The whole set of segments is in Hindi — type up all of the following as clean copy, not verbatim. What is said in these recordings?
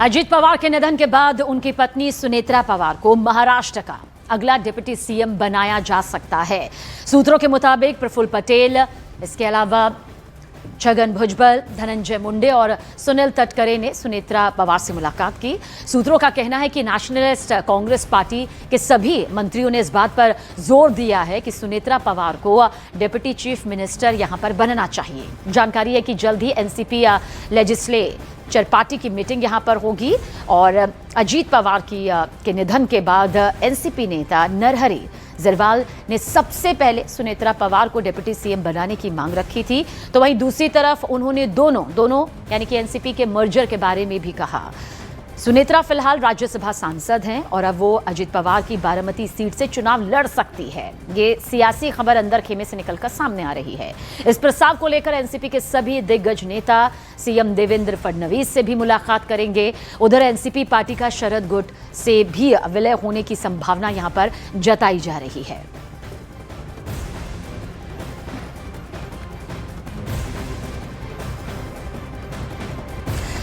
अजीत पवार के निधन के बाद उनकी पत्नी सुनेत्रा पवार को महाराष्ट्र का अगला डिप्टी सीएम बनाया जा सकता है। सूत्रों के मुताबिक प्रफुल्ल पटेल, इसके अलावा छगन भुजबल, धनंजय मुंडे और सुनील तटकरे ने सुनेत्रा पवार से मुलाकात की। सूत्रों का कहना है कि नेशनलिस्ट कांग्रेस पार्टी के सभी मंत्रियों ने इस बात पर जोर दिया है कि सुनेत्रा पवार को डिप्टी चीफ मिनिस्टर यहां पर बनना चाहिए। जानकारी है कि जल्द ही एनसीपी लेजिस्लेचर पार्टी की मीटिंग यहां पर होगी और अजीत पवार के निधन के बाद एनसीपी नेता नरहरी झिरवाल ने सबसे पहले सुनेत्रा पवार को डिप्टी सीएम बनाने की मांग रखी थी। तो वहीं दूसरी तरफ उन्होंने दोनों यानी कि एनसीपी के मर्जर के बारे में भी कहा। सुनेत्रा फिलहाल राज्यसभा सांसद हैं और अब वो अजीत पवार की बारामती सीट से चुनाव लड़ सकती है। ये सियासी खबर अंदर खेमे से निकलकर सामने आ रही है। इस प्रस्ताव को लेकर एनसीपी के सभी दिग्गज नेता सीएम देवेंद्र फडणवीस से भी मुलाकात करेंगे। उधर एनसीपी पार्टी का शरद गुट से भी विलय होने की संभावना यहां पर जताई जा रही है।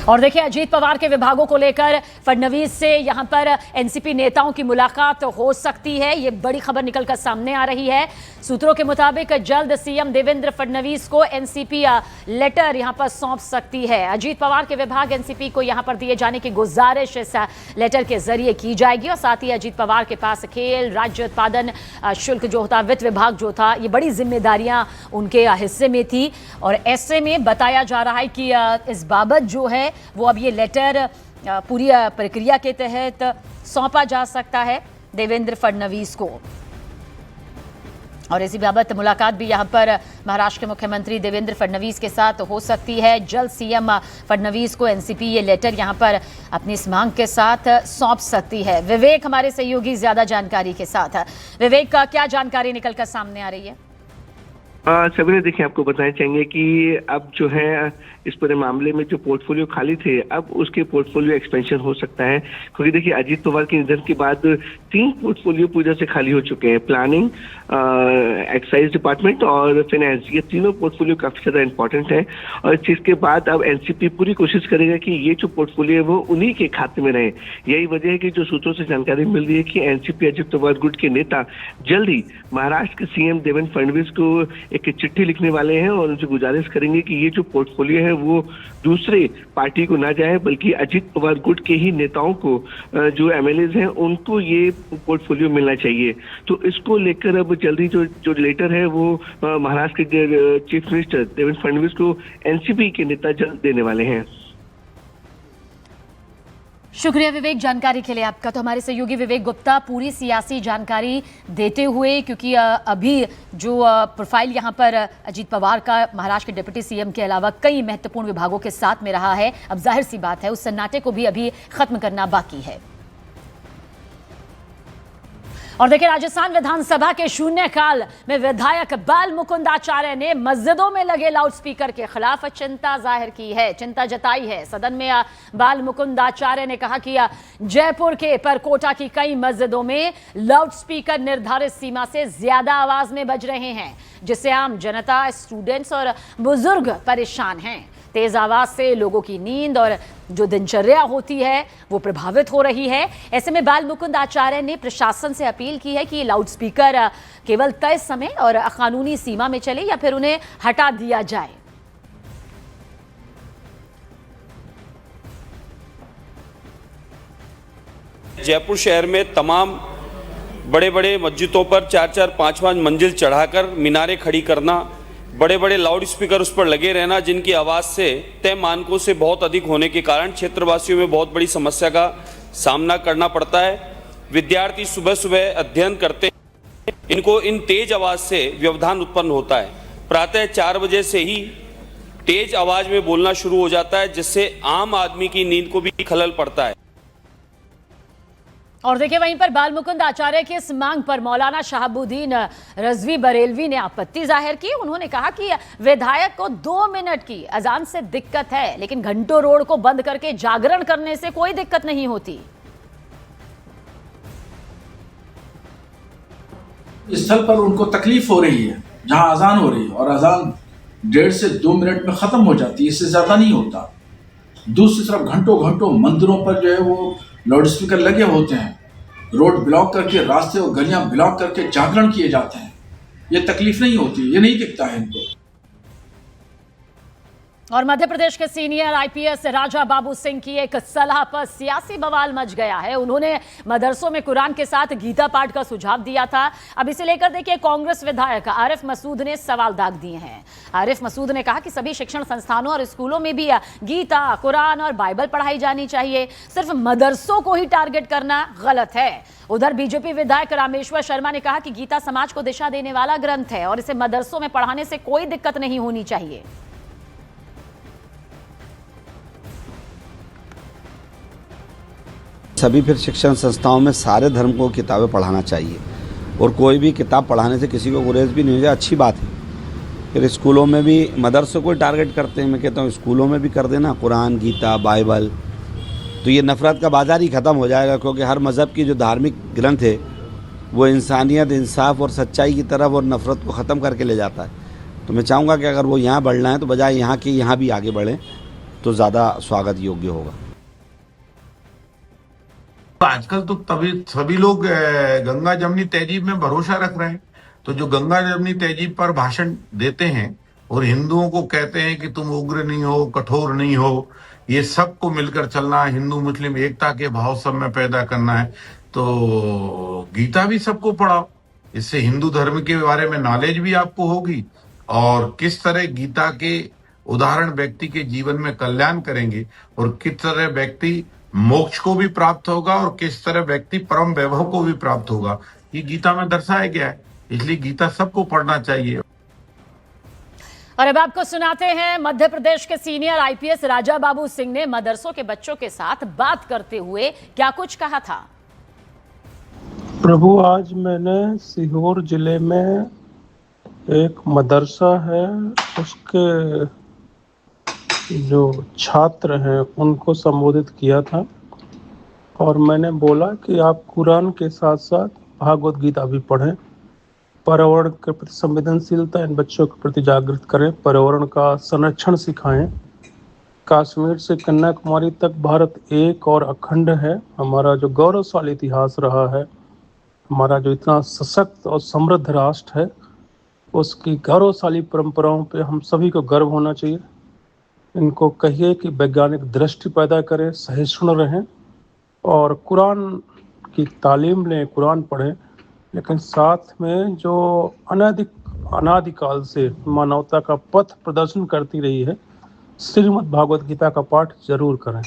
और देखिए, अजीत पवार के विभागों को लेकर फडणवीस से यहां पर एनसीपी नेताओं की मुलाकात हो सकती है। ये बड़ी खबर निकलकर सामने आ रही है। सूत्रों के मुताबिक जल्द सीएम देवेंद्र फडणवीस को एनसीपी लेटर यहां पर सौंप सकती है। अजीत पवार के विभाग एनसीपी को यहां पर दिए जाने की गुजारिश इस लेटर के जरिए की जाएगी और साथ ही अजीत पवार के पास खेल, राज्य उत्पादन शुल्क जो होता, वित्त विभाग जो था, ये बड़ी जिम्मेदारियां उनके हिस्से में थी। और ऐसे में बताया जा रहा है कि इस बाबत जो है वो अब ये लेटर पूरी प्रक्रिया के तहत सौंपा जा सकता है देवेंद्र फडणवीस को। और इसी बाबत मुलाकात भी यहां पर महाराष्ट्र के मुख्यमंत्री देवेंद्र फडणवीस के साथ हो सकती है। जल्द सीएम फडणवीस को एनसीपी ये लेटर यहां पर अपनी इस मांग के साथ सौंप सकती है। विवेक हमारे सहयोगी ज्यादा जानकारी के साथ। विवेक, का क्या जानकारी निकलकर सामने आ रही है? सबने देखिए, आपको बताना चाहेंगे कि अब जो है इस पूरे मामले में जो पोर्टफोलियो खाली थे, अब उसके पोर्टफोलियो एक्सपेंशन हो सकता है। क्योंकि देखिए, अजीत पवार के निधन के बाद 3 पोर्टफोलियो पूरी तरह से खाली हो चुके हैं। प्लानिंग, एक्साइज डिपार्टमेंट और फाइनेंस, ये तीनों पोर्टफोलियो काफी ज्यादा इंपॉर्टेंट है। और इस चीज के बाद अब एनसीपी पूरी कोशिश करेगा कि ये जो पोर्टफोलियो है वो उन्हीं के खाते में रहे। यही वजह है कि जो सूत्रों से जानकारी मिल रही है कि एनसीपी अजीत पवार गुट के नेता जल्द ही महाराष्ट्र के सीएम देवेंद्र फडणवीस को एक चिट्ठी लिखने वाले हैं और उनसे गुजारिश करेंगे कि ये जो पोर्टफोलियो है वो दूसरे पार्टी को ना जाए, बल्कि अजीत पवार गुट के ही नेताओं को, जो एमएलएज हैं, उनको ये पोर्टफोलियो मिलना चाहिए। तो इसको लेकर अब जल्दी जो लेटर है वो महाराष्ट्र के चीफ मिनिस्टर देवेंद्र फडणवीस को एनसीपी के नेता जल्द देने वाले हैं। शुक्रिया विवेक, जानकारी के लिए आपका। तो हमारे सहयोगी विवेक गुप्ता पूरी सियासी जानकारी देते हुए, क्योंकि अभी जो प्रोफाइल यहां पर अजीत पवार का महाराष्ट्र के डिप्टी सीएम के अलावा कई महत्वपूर्ण विभागों के साथ में रहा है, अब जाहिर सी बात है उस सन्नाटे को भी अभी खत्म करना बाकी है। और देखिए, राजस्थान विधानसभा के शून्यकाल में विधायक बाल मुकुंद आचार्य ने मस्जिदों में लगे लाउडस्पीकर के खिलाफ चिंता जाहिर की है, चिंता जताई है। सदन में बाल मुकुंद आचार्य ने कहा कि जयपुर के परकोटा की कई मस्जिदों में लाउडस्पीकर निर्धारित सीमा से ज्यादा आवाज में बज रहे हैं, जिससे आम जनता, स्टूडेंट्स और बुजुर्ग परेशान हैं। तेज आवाज से लोगों की नींद और जो दिनचर्या होती है वो प्रभावित हो रही है। ऐसे में बाल मुकुंद आचार्य ने प्रशासन से अपील की है कि लाउडस्पीकर केवल तय समय और कानूनी सीमा में चले या फिर उन्हें हटा दिया जाए। जयपुर शहर में तमाम बड़े बड़े मस्जिदों पर 4-4, 5-5 मंजिल चढ़ाकर मीनारें खड़ी करना, बड़े बड़े लाउड स्पीकर उस पर लगे रहना, जिनकी आवाज़ से तय मानकों से बहुत अधिक होने के कारण क्षेत्रवासियों में बहुत बड़ी समस्या का सामना करना पड़ता है। विद्यार्थी सुबह सुबह अध्ययन करते हैं, इनको इन तेज आवाज़ से व्यवधान उत्पन्न होता है। प्रातः 4 बजे से ही तेज आवाज़ में बोलना शुरू हो जाता है, जिससे आम आदमी की नींद को भी खलल पड़ता है। और देखिए, वहीं पर बाल मुकुंद आचार्य की इस मांग पर मौलाना शहाबुद्दीन रजवी बरेलवी ने आपत्ति जाहिर की। उन्होंने कहा कि विधायक को 2 मिनट की अजान से दिक्कत है, लेकिन घंटों रोड को बंद करके जागरण करने से कोई दिक्कत नहीं होती। स्थल पर उनको तकलीफ हो रही है जहां अजान हो रही है, और अजान 1.5 से 2 मिनट में खत्म हो जाती है, इससे ज्यादा नहीं होता। दूसरी तरफ घंटों घंटों मंदिरों पर जो है वो लाउड स्पीकर लगे होते हैं, रोड ब्लॉक करके, रास्ते और गलियां ब्लॉक करके जागरण किए जाते हैं। ये तकलीफ नहीं होती, ये नहीं दिखता है इनको। और मध्य प्रदेश के सीनियर आईपीएस राजा बाबू सिंह की एक सलाह पर सियासी बवाल मच गया है। उन्होंने मदरसों में कुरान के साथ गीता पाठ का सुझाव दिया था। अब इसे लेकर देखिए कांग्रेस विधायक आरिफ मसूद ने सवाल दाग दिए हैं। आरिफ मसूद ने कहा कि सभी शिक्षण संस्थानों और स्कूलों में भी गीता, कुरान और बाइबल पढ़ाई जानी चाहिए, सिर्फ मदरसों को ही टारगेट करना गलत है। उधर बीजेपी विधायक रामेश्वर शर्मा ने कहा कि गीता समाज को दिशा देने वाला ग्रंथ है और इसे मदरसों में पढ़ाने से कोई दिक्कत नहीं होनी चाहिए। सभी फिर शिक्षण संस्थाओं में सारे धर्म को किताबें पढ़ाना चाहिए और कोई भी किताब पढ़ाने से किसी को गुरेज भी नहीं हो जाए, अच्छी बात है। फिर स्कूलों में भी मदरसों को टारगेट करते हैं। मैं कहता हूँ स्कूलों में भी कर देना कुरान, गीता, बाइबल, तो ये नफ़रत का बाजार ही ख़त्म हो जाएगा। क्योंकि हर मज़हब की जो धार्मिक ग्रंथ है वो इंसानियत, इंसाफ और सच्चाई की तरफ और नफ़रत को ख़त्म करके ले जाता है। तो मैं चाहूँगा कि अगर वो यहाँ बढ़ना है तो बजाय यहाँ के यहाँ भी आगे बढ़ें तो ज़्यादा स्वागत योग्य होगा। आजकल तो तभी सभी लोग गंगा जमनी तहजीब में भरोसा रख रहे हैं। तो जो गंगा जमनी तहजीब पर भाषण देते हैं और हिंदुओं को कहते हैं कि तुम उग्र नहीं हो, कठोर नहीं हो, ये सबको मिलकर चलना है, हिंदू मुस्लिम एकता के भाव सब में पैदा करना है, तो गीता भी सबको पढ़ाओ। इससे हिंदू धर्म के बारे में नॉलेज भी आपको होगी और किस तरह गीता के उदाहरण व्यक्ति के जीवन में कल्याण करेंगे और किस तरह व्यक्ति मोक्ष को भी प्राप्त होगा और किस तरह व्यक्ति परम वैभव को भी प्राप्त होगा, ये गीता में दर्शाया गया है। इसलिए गीता सबको पढ़ना चाहिए। और अब आपको सुनाते हैं मध्य प्रदेश के सीनियर आईपीएस राजा बाबू सिंह ने मदरसों के बच्चों के साथ बात करते हुए क्या कुछ कहा था। प्रभु, आज मैंने सीहोर जिले में एक मदरसा है, उसके जो छात्र हैं उनको संबोधित किया था और मैंने बोला कि आप कुरान के साथ साथ भागवत गीता भी पढ़ें, पर्यावरण के प्रति संवेदनशीलता इन बच्चों के प्रति जागृत करें, पर्यावरण का संरक्षण सिखाएं। कश्मीर से कन्याकुमारी तक भारत एक और अखंड है। हमारा जो गौरवशाली इतिहास रहा है, हमारा जो इतना सशक्त और समृद्ध राष्ट्र है, उसकी गौरवशाली परंपराओं पे हम सभी को गर्व होना चाहिए। इनको कहिए कि वैज्ञानिक दृष्टि पैदा करें, सहिष्णु रहें और कुरान की तालीम लें, कुरान पढ़ें, लेकिन साथ में जो अनादिकाल से मानवता का पथ प्रदर्शन करती रही है, श्रीमद् भागवत गीता का पाठ जरूर करें।